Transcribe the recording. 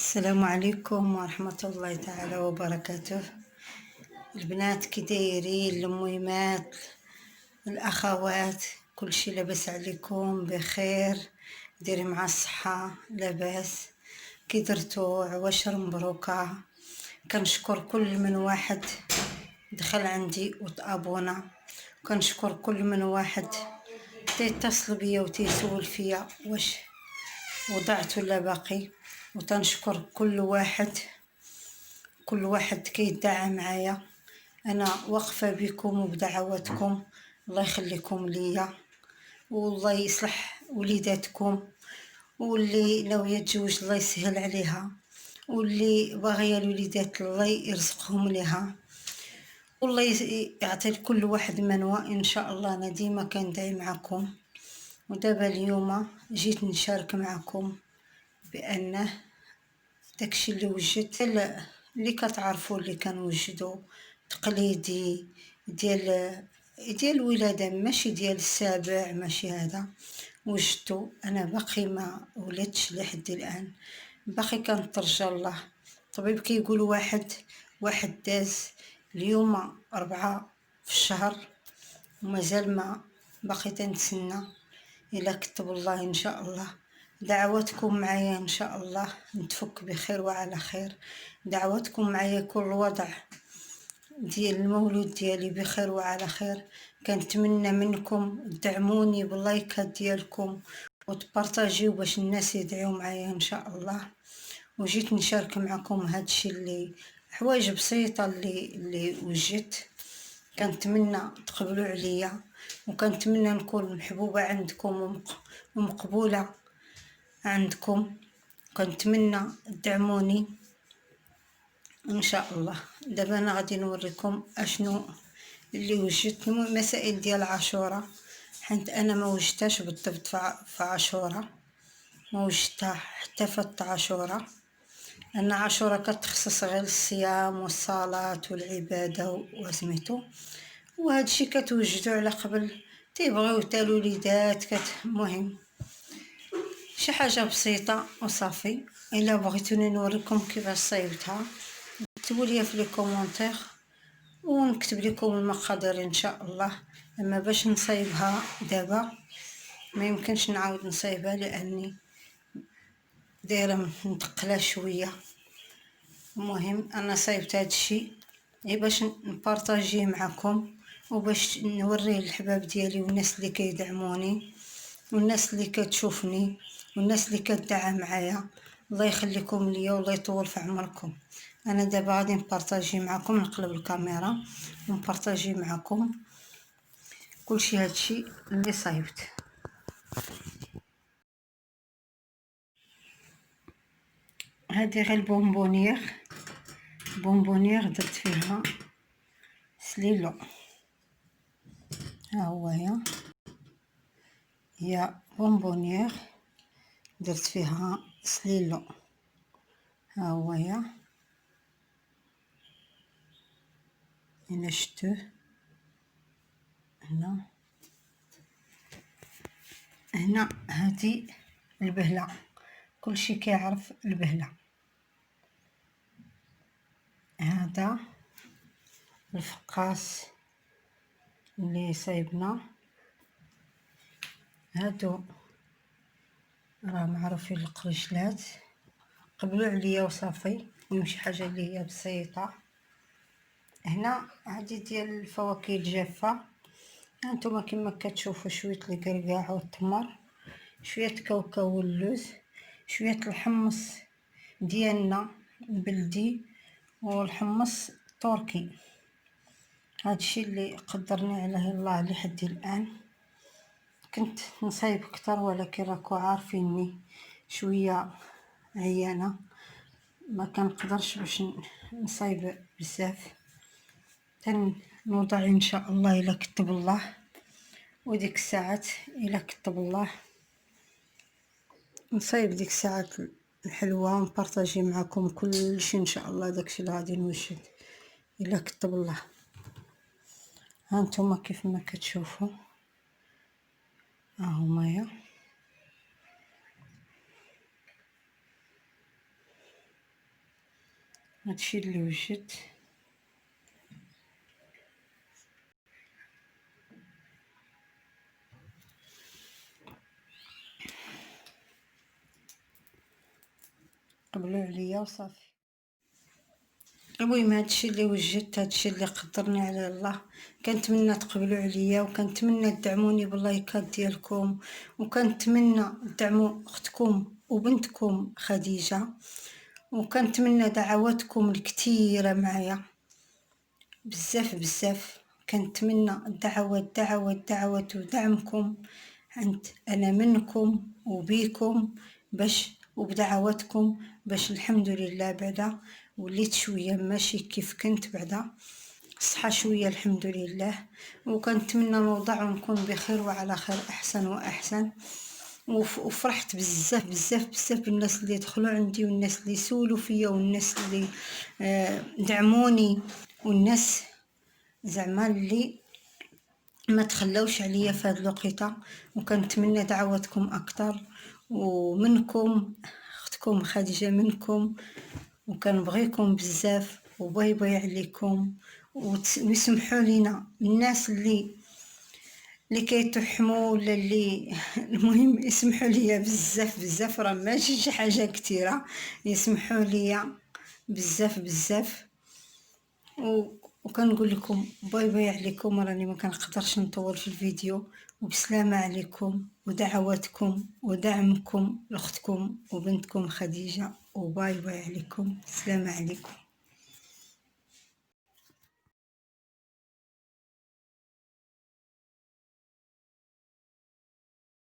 السلام عليكم ورحمة الله تعالى وبركاته. البنات كي دايرين، المهمات، الأخوات، كل شي لاباس عليكم بخير؟ ديري مع الصحة لاباس؟ كي درتو عواشر مبروكة. كنشكر كل من واحد دخل عندي وتابونا، كنشكر كل من واحد تيتصل بيا وتيسول فيا واش وضعت ولا باقي، وتنشكر كل واحد كيدعى معايا. انا واقفه بكم وبدعواتكم، الله يخليكم ليا والله يصلح وليداتكم، واللي ناويه تجوج الله يسهل عليها، واللي باغيه الوليدات الله يرزقهم ليها، والله يعطي لكل واحد منوى ان شاء الله. انا ديما كندعي معكم، ودابا اليوم جيت نشارك معكم بانه داكشي اللي وجدت اللي كتعرفوا اللي كنوجدو تقليدي ديال الولاده، ماشي ديال السابع، ماشي هذا وجدتو. انا باقي ما ولدتش لحد الان، باقي كنترجى الله. طبيب كيقول واحد داز اليوم 4 في الشهر ومازال ما باقي تنتسنى. إلا كتب الله إن شاء الله. دعواتكم معايا إن شاء الله نتفك بخير وعلى خير. دعواتكم معايا كل وضع ديال المولود ديالي بخير وعلى خير. كنتمنى منكم تدعموني باللايكات ديالكم وتبارطاجيو باش الناس يدعيو معايا إن شاء الله. وجيت نشارك معكم هادشي اللي حوايج بسيطة اللي وجدت. كنتمنى تقبلوا عليا، وكنتمنى نكون محبوبة عندكم ومقبولة عندكم. كنتمنى تدعموني ان شاء الله. دابا انا غادي نوريكم اشنو اللي وجدت. مسائل ديال عاشوراء، حيت انا ما وجدتهاش بالضبط في عاشوراء، ما وجدتها حتى في عاشوراء. ان عاشوراء كتخصص غير الصيام والصلاة والعبادة وسميتو، وهذا الشيء كتوجدو على قبل تيبغيو حتى الوليدات مهم شي حاجه بسيطه وصافي. الا بغيتوني نوريكم كيفاش صايبتها كتبوا لي في لي كومونتير ونكتب لكم المقادير ان شاء الله. اما باش نصايبها دابا ما يمكنش نعاود نصايبها لاني دايره متقله شويه. المهم انا صايبت هذا الشيء غير باش نبارطاجيه معكم، وباش نوريه للحباب ديالي والناس اللي كيدعموني والناس اللي كتشوفني والناس اللي كتدعى معايا. الله يخليكم ليا والله يطول في عمركم. انا دابا غادي نبارطاجي معكم، نقلب الكاميرا ونبارطاجي معكم كلشي هادشي اللي صايبت. هادي غير بونبونيير درت فيها سليلو. ها هو هي بونبونيير درت فيها سليلو. ها هو الا شفتوه هنا هادي البهله، كلشي كيعرف البهله. هذا الفقاس اللي صايبنا، هادو راه معروفين القريشلات، قبلوا عليا وصافي. المهم شي حاجه اللي هي بسيطه. هنا هادي ديال الفواكه الجافه، هانتوما كما كتشوفوا شويه الكركاع والتمر، شويه كاوكاو واللوز، شويه الحمص ديالنا البلدي والحمص التركي. هادشي اللي قدرني عليه الله لحد الان. كنت نصايب كتر ولكن راكو عارفيني شويه عيانه، ما كنقدرش باش نصايب بزاف. تنوضع ان شاء الله الا كتب الله، وديك الساعات الا كتب الله نصايب ديك الساعات الحلوه ونبارطاجي معكم كلشي ان شاء الله. داكشي اللي غادي نوجد الا كتب الله. هانتوما كيف ما كتشوفوا هاهما هادشي اللي وجدت. قبلوا عليا وصافي. المهم هادشي اللي وجدت، هادشي اللي قدرني على الله. كنتمنى تقبلوا عليا، وكنتمنى تدعموني باللايكات ديالكم، وكنتمنى تدعموا اختكم وبنتكم خديجه، وكنتمنى دعواتكم الكثيره معايا بزاف بزاف. كنتمنى دعوات ودعمكم، انا منكم وبيكم، باش وبدعواتكم باش الحمد لله بعدا وليت شويه ماشي كيف كنت، بعدا صحة شويه الحمد لله. وكنتمنى نوضع ونكون بخير وعلى خير احسن واحسن. وفرحت بزاف بزاف بزاف بالناس اللي دخلوا عندي، والناس اللي سولوا فيا، والناس اللي دعموني، والناس زعما اللي ما تخلوش عليا في هاد الوقيته. وكنتمنى دعواتكم اكثر، ومنكم اختكم خديجه منكم، وكنبغيكم بزاف، وباي باي عليكم. ويسمحوا لينا الناس اللي كيتحموا ولا اللي المهم يسمحوا ليا بزاف بزاف، راه ماشي شي حاجه كثيره، يسمحوا ليا بزاف بزاف. وكنقول لكم باي باي عليكم، راني ما كنقدرش نطول في الفيديو. وبسلامه عليكم، ودعواتكم ودعمكم لاختكم وبنتكم خديجه، وباي باي عليكم. سلام عليكم.